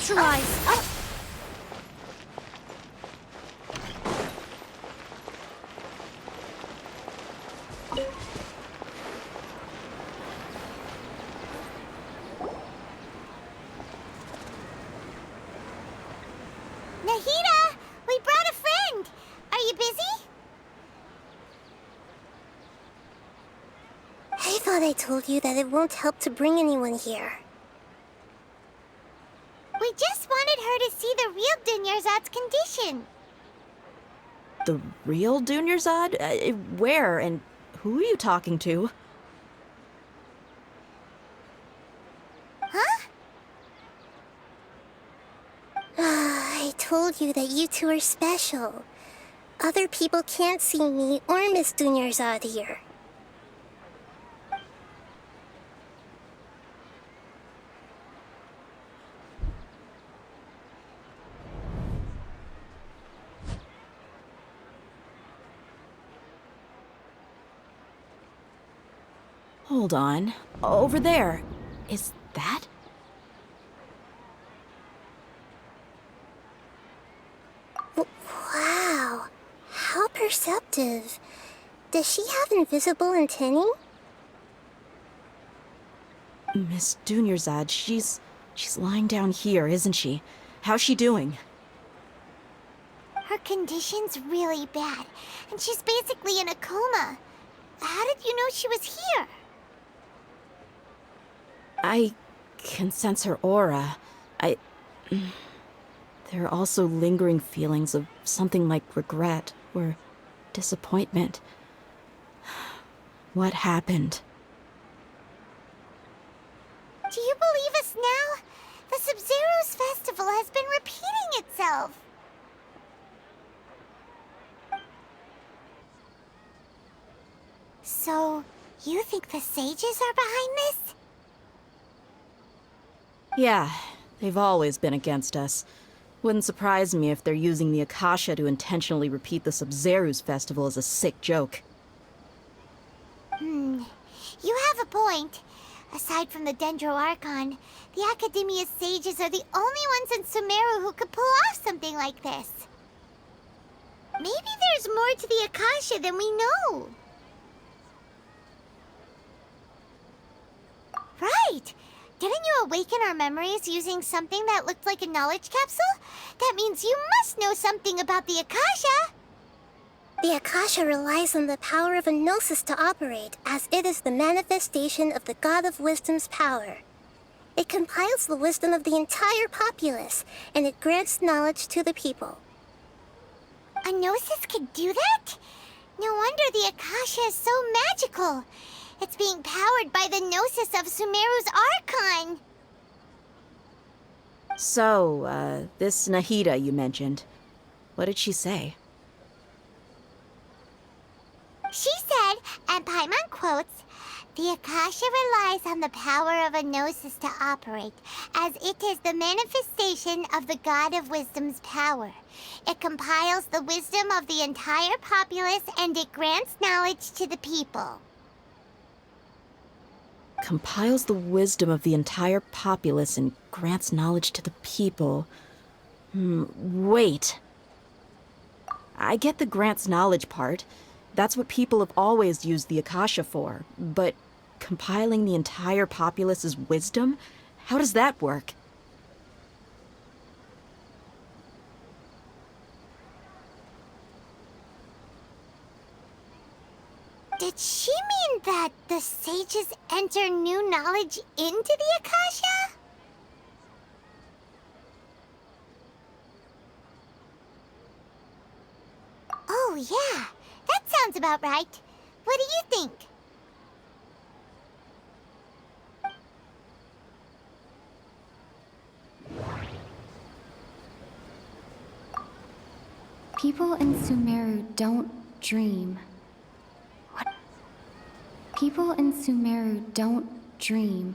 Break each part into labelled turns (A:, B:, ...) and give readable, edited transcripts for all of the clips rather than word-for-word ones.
A: neutralize.
B: Nahida, we brought a friend. Are you busy?
C: I thought I told you that it won't help to bring anyone here.
B: We just wanted her to see the real Dunyarzad's condition.
A: The real Dunyarzad? Where and who are you talking to?
B: Huh?
C: I told you that you two are special. Other people can't see me or Miss Dunyarzad here.
A: Hold on. Over there. Is that?
C: Wow, how perceptive. Does she have invisible antennae?
A: Miss Dunyarzad, she's lying down here, isn't she? How's she doing?
B: Her condition's really bad, and she's basically in a coma. How did you know she was here?
A: I can sense her aura. There are also lingering feelings of something like regret or disappointment. What happened?
B: Do you believe us now? The Sub-Zero's festival has been repeating itself. So, you think the sages are behind this?
A: Yeah, they've always been against us. Wouldn't surprise me if they're using the Akasha to intentionally repeat the Sub-Zero's festival as a sick joke.
B: You have a point. Aside from the Dendro Archon, the Academia's sages are the only ones in Sumeru who could pull off something like this. Maybe there's more to the Akasha than we know. Right! Didn't you awaken our memories using something that looked like a knowledge capsule? That means you must know something about the Akasha!
C: The Akasha relies on the power of a gnosis to operate, as it is the manifestation of the God of Wisdom's power. It compiles the wisdom of the entire populace, and it grants knowledge to the people.
B: A gnosis could do that? No wonder the Akasha is so magical. It's being powered by the gnosis of Sumeru's Archon.
A: So, this Nahida you mentioned, what did she say?
B: She said, and Paimon quotes, "The Akasha relies on the power of a gnosis to operate, as it is the manifestation of the God of Wisdom's power. It compiles the wisdom of the entire populace and it grants knowledge to the people."
A: Compiles the wisdom of the entire populace and grants knowledge to the people. Wait. I get the grants knowledge part. That's what people have always used the Akasha for. But compiling the entire populace's wisdom? How does that work?
B: Did she mean that the sages enter new knowledge into the Akasha? Oh yeah, that sounds about right. What do you think?
D: People in Sumeru don't dream. What? People in Sumeru don't dream.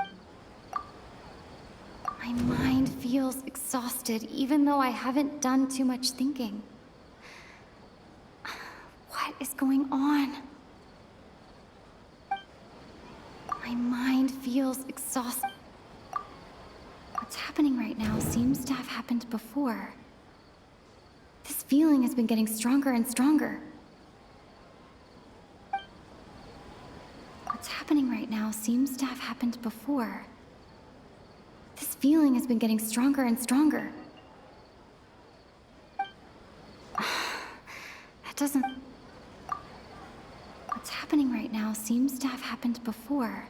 D: My mind feels exhausted, even though I haven't done too much thinking. What is going on? My mind feels exhausted. What's happening right now? seems to have happened before. This feeling has been getting stronger and stronger. What's happening right now seems to have happened before. This feeling has been getting stronger and stronger. That doesn't... What's happening right now seems to have happened before.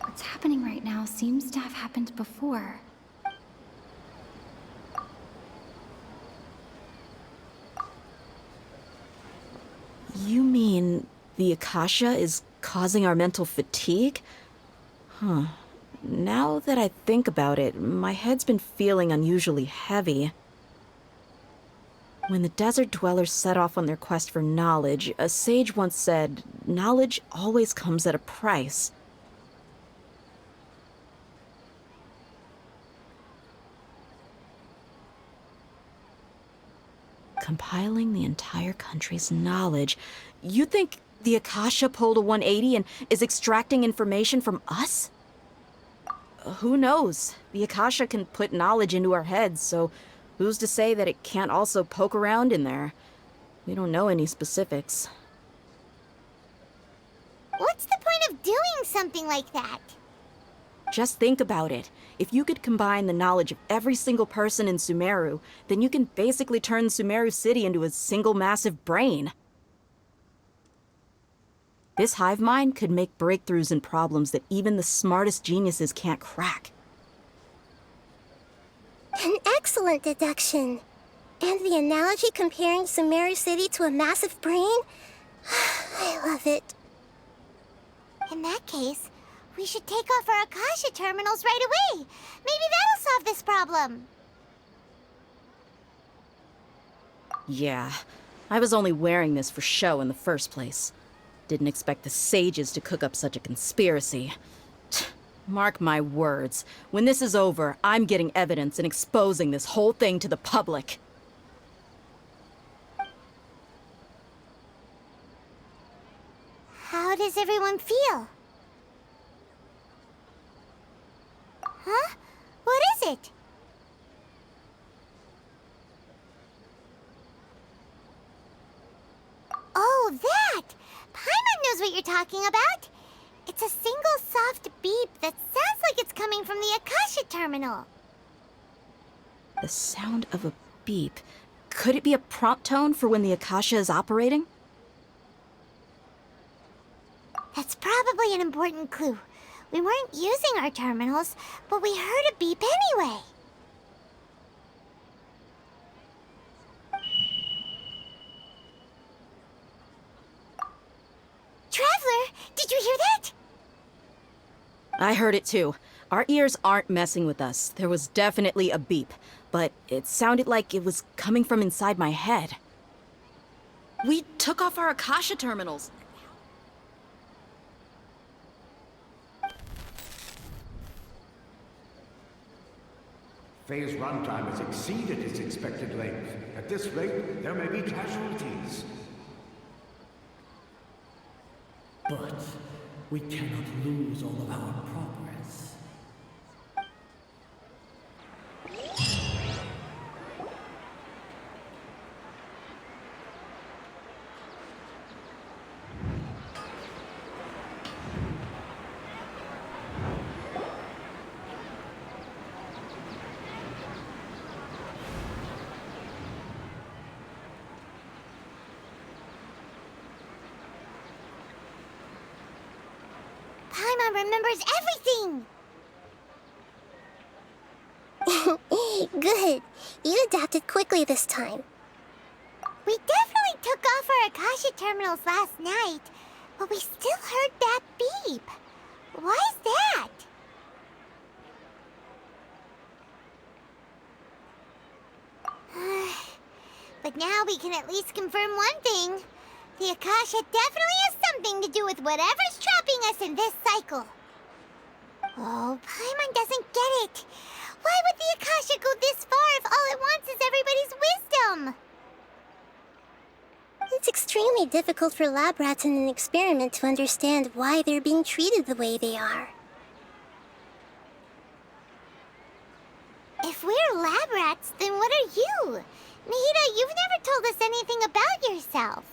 D: What's happening right now seems to have happened before.
A: You mean the Akasha is causing our mental fatigue? Huh. Now that I think about it, my head's been feeling unusually heavy. When the desert dwellers set off on their quest for knowledge, a sage once said, knowledge always comes at a price. Compiling the entire country's knowledge. You think the Akasha pulled a 180 and is extracting information from us? Who knows? The Akasha can put knowledge into our heads, so who's to say that it can't also poke around in there? We don't know any specifics.
B: What's the point of doing something like that?
A: Just think about it. If you could combine the knowledge of every single person in Sumeru, then you can basically turn Sumeru City into a single massive brain. This hive mind could make breakthroughs in problems that even the smartest geniuses can't crack.
C: An excellent deduction. And the analogy comparing Sumeru City to a massive brain? I love it.
B: In that case, we should take off our Akasha terminals right away. Maybe that'll solve this problem.
A: Yeah, I was only wearing this for show in the first place. Didn't expect the sages to cook up such a conspiracy. Mark my words, when this is over, I'm getting evidence and exposing this whole thing to the public.
B: How does everyone feel? Huh? What is it? Oh, that! Paimon knows what you're talking about. It's a single soft beep that sounds like it's coming from the Akasha terminal.
A: The sound of a beep. Could it be a prompt tone for when the Akasha is operating?
B: That's probably an important clue. We weren't using our terminals, but we heard a beep anyway. Traveler, did you hear that?
A: I heard it too. Our ears aren't messing with us. There was definitely a beep, but it sounded like it was coming from inside my head. We took off our Akasha terminals.
E: Phase runtime has exceeded its expected length. At this rate, there may be casualties.
F: But we cannot lose all of our progress.
B: Paimon remembers everything!
C: Good. You adapted quickly this time.
B: We definitely took off our Akasha terminals last night, but we still heard that beep. Why is that? But now we can at least confirm one thing. The Akasha definitely has something to do with whatever's trapping us in this cycle. Oh, Paimon doesn't get it. Why would the Akasha go this far if all it wants is everybody's wisdom?
C: It's extremely difficult for lab rats in an experiment to understand why they're being treated the way they are.
B: If we're lab rats, then what are you? Nahida, you've never told us anything about yourself.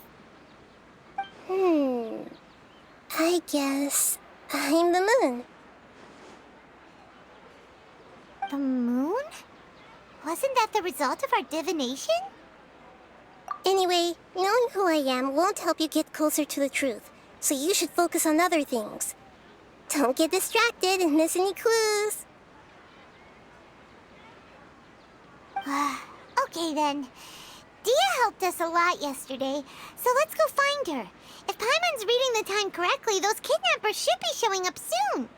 C: I guess I'm the moon.
B: The moon? Wasn't that the result of our divination?
C: Anyway, knowing who I am won't help you get closer to the truth, so you should focus on other things. Don't get distracted and miss any clues.
B: Okay then. Dia helped us a lot yesterday, so let's go find her. If Paimon's reading the time correctly, those kidnappers should be showing up soon.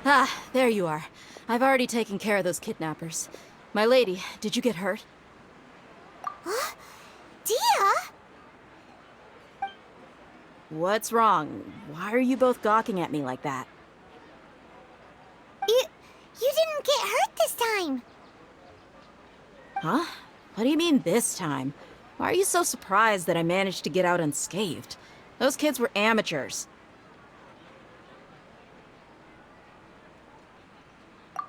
A: Ah, there you are. I've already taken care of those kidnappers. My lady, did you get hurt?
B: Huh? Dia?
A: What's wrong? Why are you both gawking at me like that?
B: You didn't get hurt this time.
A: Huh? What do you mean this time? Why are you so surprised that I managed to get out unscathed? Those kids were amateurs.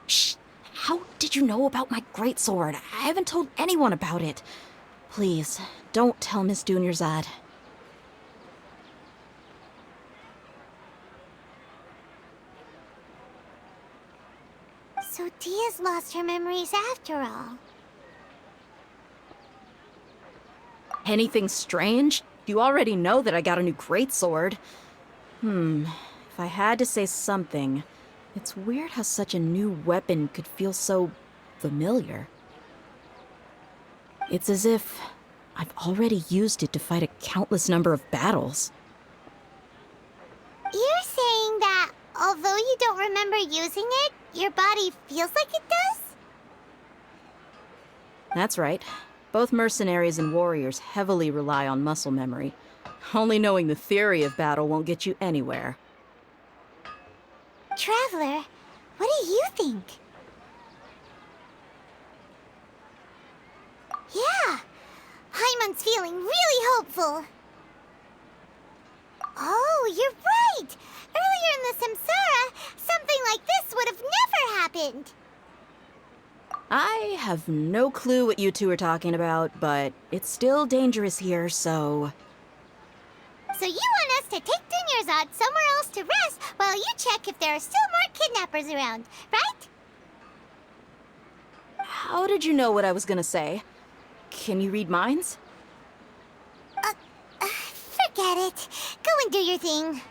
A: Shh! How did you know about my greatsword? I haven't told anyone about it. Please, don't tell Miss Dunyarzad.
B: So Dia's lost her memories after all.
A: Anything strange? You already know that I got a new greatsword. If I had to say something, it's weird how such a new weapon could feel so familiar. It's as if I've already used it to fight a countless number of battles.
B: You're saying that although you don't remember using it, your body feels like it does?
A: That's right. Both mercenaries and warriors heavily rely on muscle memory. Only knowing the theory of battle won't get you anywhere.
B: Traveler, what do you think? Yeah, Paimon's feeling really hopeful. Oh, you're right! Earlier in the Samsara, something like this would have never happened.
A: I have no clue what you two are talking about, but it's still dangerous here, so...
B: So you want us to take Dunyarzad somewhere else to rest while you check if there are still more kidnappers around, right?
A: How did you know what I was gonna say? Can you read minds?
B: Forget it. Go and do your thing.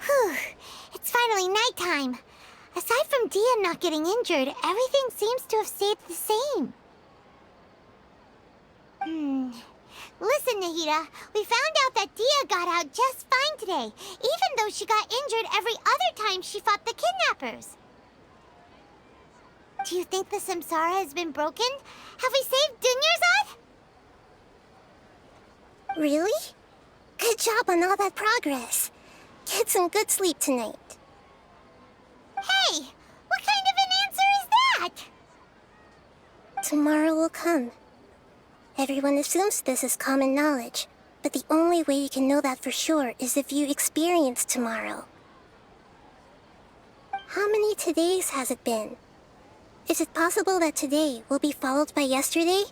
B: Whew. It's finally nighttime. Aside from Dia not getting injured, everything seems to have stayed the same. Listen, Nahida, we found out that Dia got out just fine today, even though she got injured every other time she fought the kidnappers. Do you think the Samsara has been broken? Have we saved Dunyarzad?
C: Really? Good job on all that progress. Get some good sleep tonight.
B: Hey, what kind of an answer is that?
C: Tomorrow will come. Everyone assumes this is common knowledge, but the only way you can know that for sure is if you experience tomorrow. How many todays has it been? Is it possible that today will be followed by yesterday?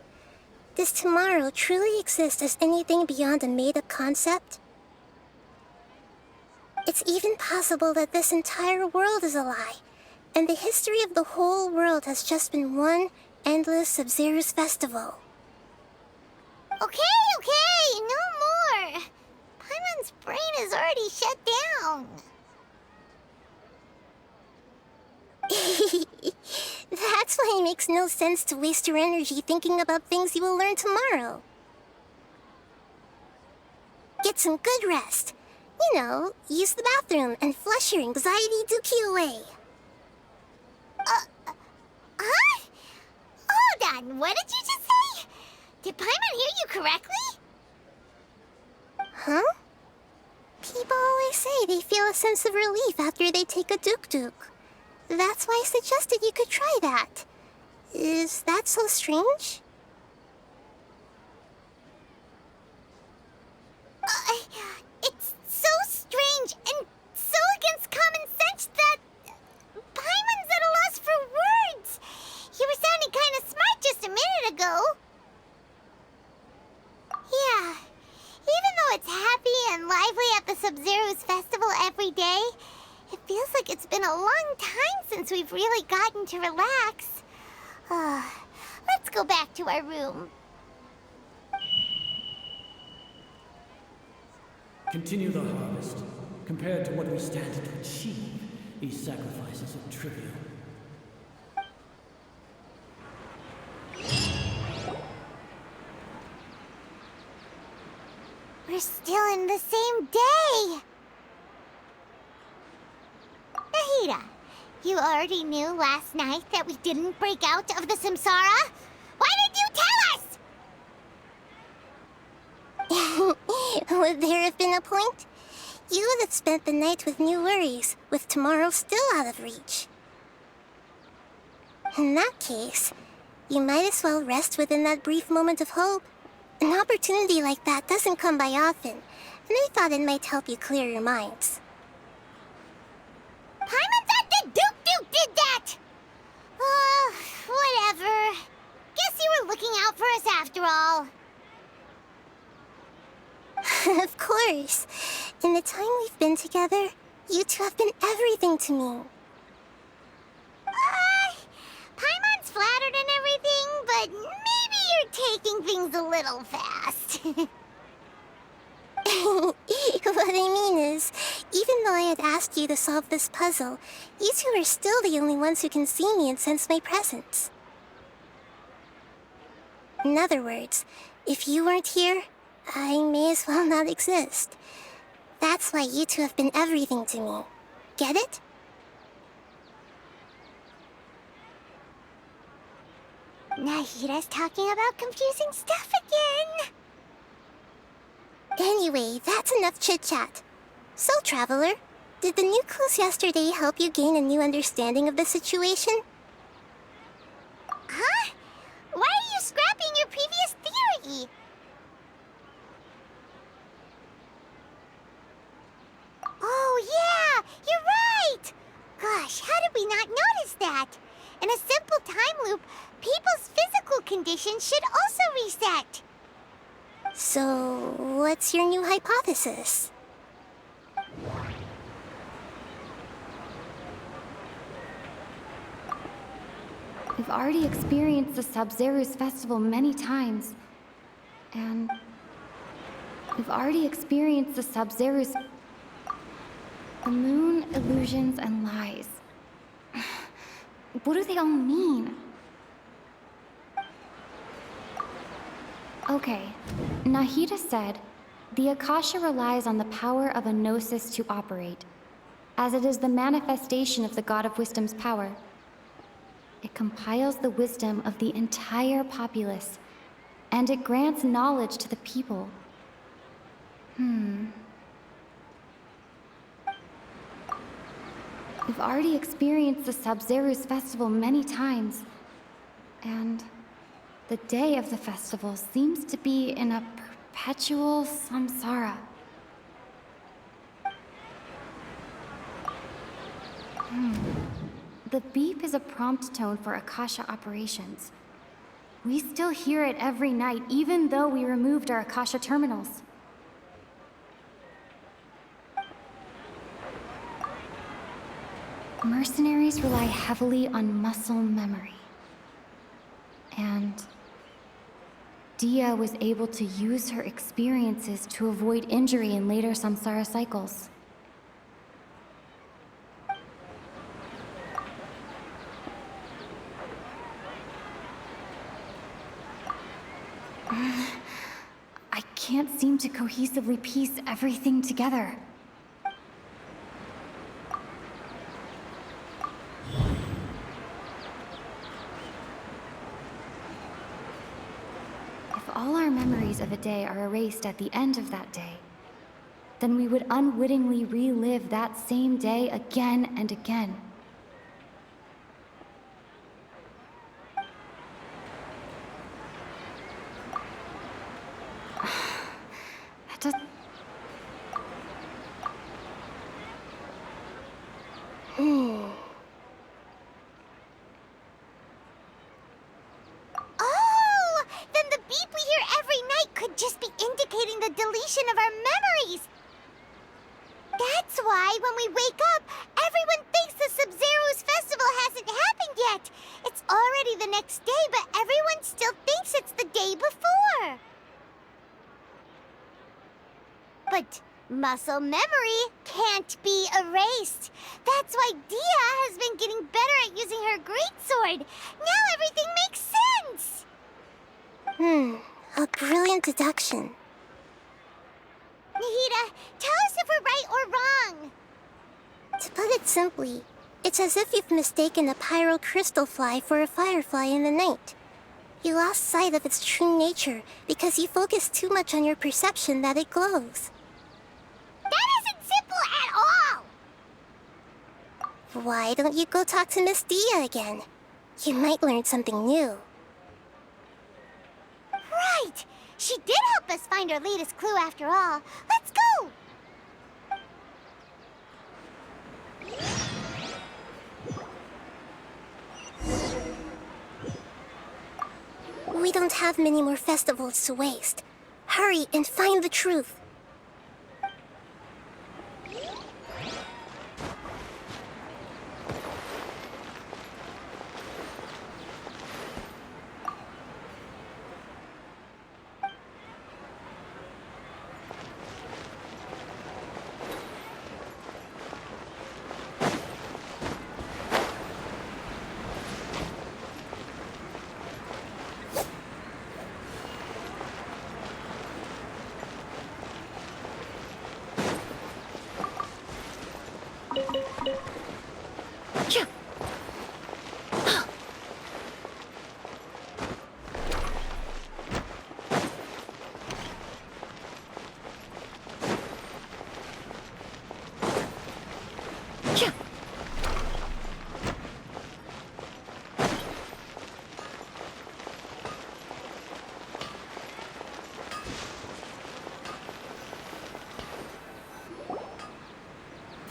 C: Does tomorrow truly exist as anything beyond a made-up concept? It's even possible that this entire world is a lie, and the history of the whole world has just been one endless Sub-Zero's festival.
B: Okay, no more. Paimon's brain is already shut down.
C: That's why it makes no sense to waste your energy thinking about things you will learn tomorrow. get some good rest. You know, use the bathroom and flush your anxiety dookie away.
B: Huh? Hold on, what did you just say? Did Paimon hear you correctly?
C: Huh? People always say they feel a sense of relief after they take a duk-duk. That's why I suggested you could try that. Is that so strange?
B: It's so strange and so against common sense that Paimon's at a loss for words. You were sounding kind of smart just a minute ago. Yeah, even though it's happy and lively at the Sub-Zero's festival every day, it feels like it's been a long time since we've really gotten to relax. Let's go back to our room.
F: Continue the harvest. Compared to what we stand to achieve, these sacrifices are trivial.
B: We're still in the same day! Nahida, you already knew last night that we didn't break out of the Samsara? Why did you tell us?
C: Would there have been a point? You would have spent the night with new worries, with tomorrow still out of reach. In that case, you might as well rest within that brief moment of hope. An opportunity like that doesn't come by often, and I thought it might help you clear your minds.
B: Paimon thought that Duke did that! Whatever. Guess you were looking out for us after all.
C: Of course. In the time we've been together, you two have been everything to me.
B: Paimon's flattered and everything, but maybe you're taking things a little fast.
C: What I mean is, even though I had asked you to solve this puzzle, you two are still the only ones who can see me and sense my presence. In other words, if you weren't here, I may as well not exist. That's why you two have been everything to me. Get it?
B: Nahida's talking about confusing stuff again.
C: Anyway, that's enough chit-chat. So, Traveler, did the new clues yesterday help you gain a new understanding of the situation?
B: Huh? Why are you scrapping your previous theory? Oh yeah, you're right! Gosh, how did we not notice that? In a simple time loop, people's physical conditions should also reset.
C: So, what's your new hypothesis?
D: We've already experienced the Sub-Zero's festival many times. And we've already experienced the Sub-Zero's... The moon, illusions, and lies. What do they all mean? Okay, Nahida said, the Akasha relies on the power of a gnosis to operate, as it is the manifestation of the God of Wisdom's power. It compiles the wisdom of the entire populace, and it grants knowledge to the people. We've already experienced the Sub-Zero's festival many times, and the day of the festival seems to be in a perpetual samsara. The beep is a prompt tone for Akasha operations. We still hear it every night, even though we removed our Akasha terminals. Mercenaries rely heavily on muscle memory. And Dia was able to use her experiences to avoid injury in later samsara cycles. I can't seem to cohesively piece everything together. If all our memories of a day are erased at the end of that day, then we would unwittingly relive that same day again and again. That does...
B: Oh! Then the beep we hear every night could just be indicating the deletion of our memories! That's why when we wake up, everyone thinks the Sub-Zero's festival hasn't happened yet! It's already the next day, but everyone still thinks it's the day before! But muscle memory can't be erased. That's why Dia has been getting better at using her greatsword. Now everything makes sense!
C: A brilliant deduction.
B: Nahida, tell us if we're right or wrong.
C: To put it simply, it's as if you've mistaken a pyro crystal fly for a firefly in the night. You lost sight of its true nature because you focused too much on your perception that it glows.
B: That isn't simple at all!
C: Why don't you go talk to Miss Dia again? You might learn something new.
B: Right! She did help us find our latest clue after all. Let's go!
C: We don't have many more festivals to waste. Hurry and find the truth.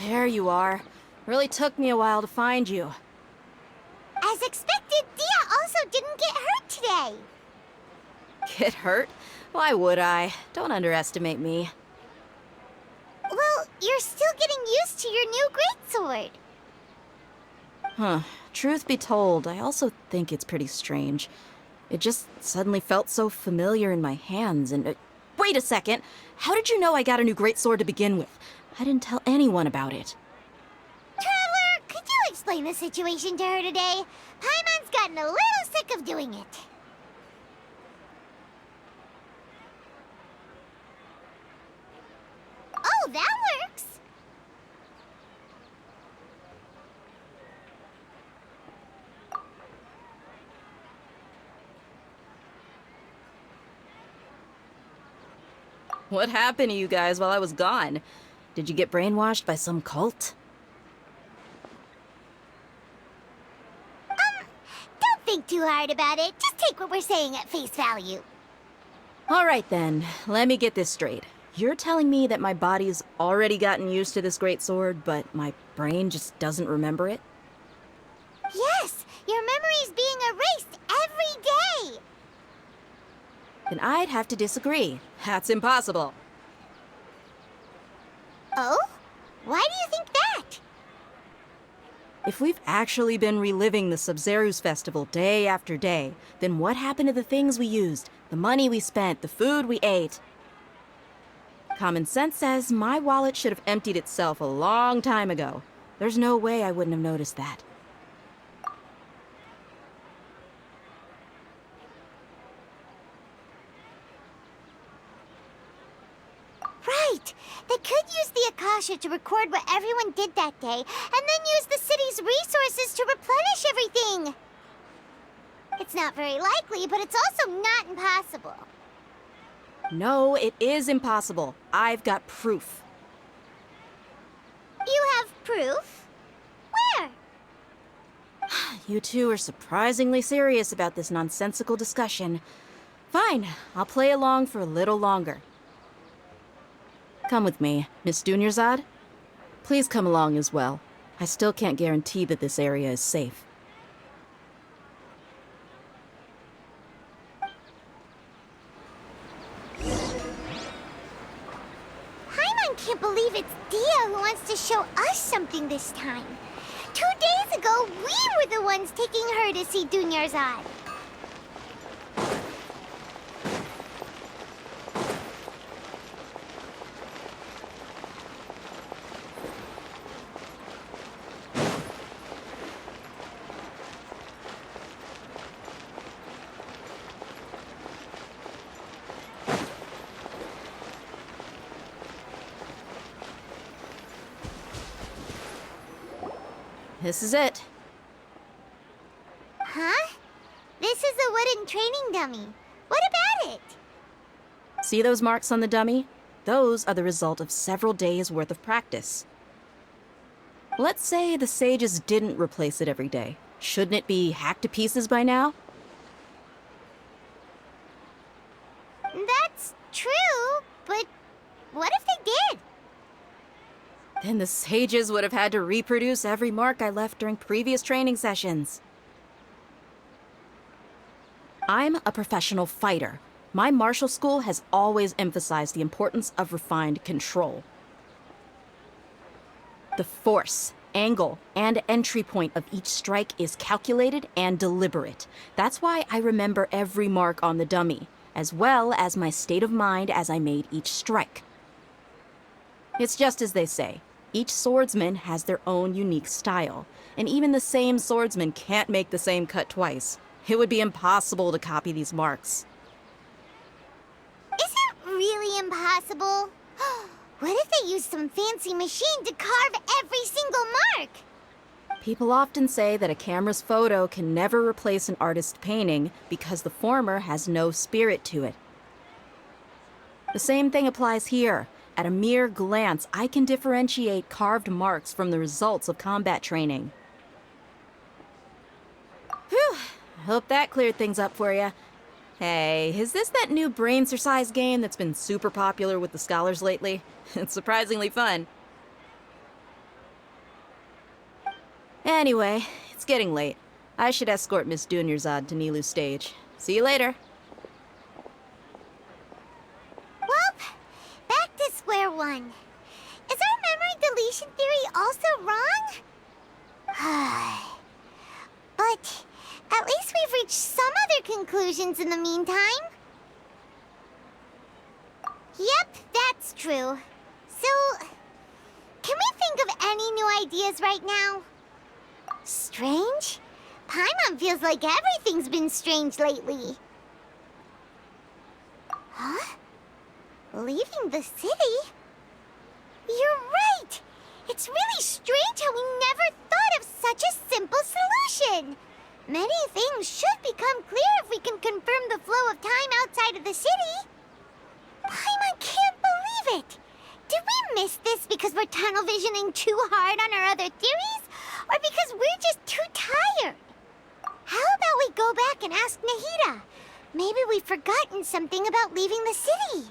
A: There you are. Really took me a while to find you.
B: As expected, Dia also didn't get hurt today.
A: Get hurt? Why would I? Don't underestimate me.
B: Well, you're still getting used to your new greatsword.
A: Huh. Truth be told, I also think it's pretty strange. It just suddenly felt so familiar in my hands and... wait a second! How did you know I got a new greatsword to begin with? I didn't tell anyone about it.
B: Traveler, could you explain the situation to her today? Paimon's gotten a little sick of doing it. Oh, that works!
A: What happened to you guys while I was gone? Did you get brainwashed by some cult?
B: Don't think too hard about it. Just take what we're saying at face value.
A: All right then, let me get this straight. You're telling me that my body's already gotten used to this greatsword, but my brain just doesn't remember it?
B: Yes, your memory's being erased every day.
A: Then I'd have to disagree. That's impossible.
B: Oh? Why do you think that?
A: If we've actually been reliving the Sub-Zero's festival day after day, then what happened to the things we used, the money we spent, the food we ate? Common sense says my wallet should have emptied itself a long time ago. There's no way I wouldn't have noticed that.
B: right! They could use the Akasha to record what everyone did that day, and then use the city's resources to replenish everything! It's not very likely, but it's also not impossible.
A: No, it is impossible. I've got proof.
B: You have proof? Where?
A: You two are surprisingly serious about this nonsensical discussion. Fine, I'll play along for a little longer. Come with me, Miss Dunyarzad. Please come along as well. I still can't guarantee that this area is safe.
B: Paimon can't believe it's Dia who wants to show us something this time. 2 days ago, we were the ones taking her to see Dunyarzad.
A: This is it.
B: Huh? This is a wooden training dummy. What about it?
A: See those marks on the dummy? Those are the result of several days' worth of practice. Let's say the sages didn't replace it every day. Shouldn't it be hacked to pieces by now?
B: That's true, but what if they did?
A: Then the sages would have had to reproduce every mark I left during previous training sessions. I'm a professional fighter. My martial school has always emphasized the importance of refined control. The force, angle, and entry point of each strike is calculated and deliberate. That's why I remember every mark on the dummy, as well as my state of mind as I made each strike. It's just as they say. Each swordsman has their own unique style, and even the same swordsman can't make the same cut twice. It would be impossible to copy these marks.
B: Is it really impossible? What if they used some fancy machine to carve every single mark?
A: People often say that a camera's photo can never replace an artist's painting because the former has no spirit to it. The same thing applies here. At a mere glance, I can differentiate carved marks from the results of combat training. Whew, I hope that cleared things up for you. Hey, is this that new brain exercise game that's been super popular with the scholars lately? It's surprisingly fun. Anyway, it's getting late. I should escort Miss Dunyarzad to Nilu's stage. See you later.
B: Square one. Is our memory deletion theory also wrong? But at least we've reached some other conclusions in the meantime. Yep, that's true. So, can we think of any new ideas right now? Strange? Paimon feels like everything's been strange lately. Huh? Leaving the city? You're right! It's really strange how we never thought of such a simple solution! Many things should become clear if we can confirm the flow of time outside of the city. Paimon can't believe it! Did we miss this because we're tunnel visioning too hard on our other theories? Or because we're just too tired? How about we go back and ask Nahida? Maybe we've forgotten something about leaving the city.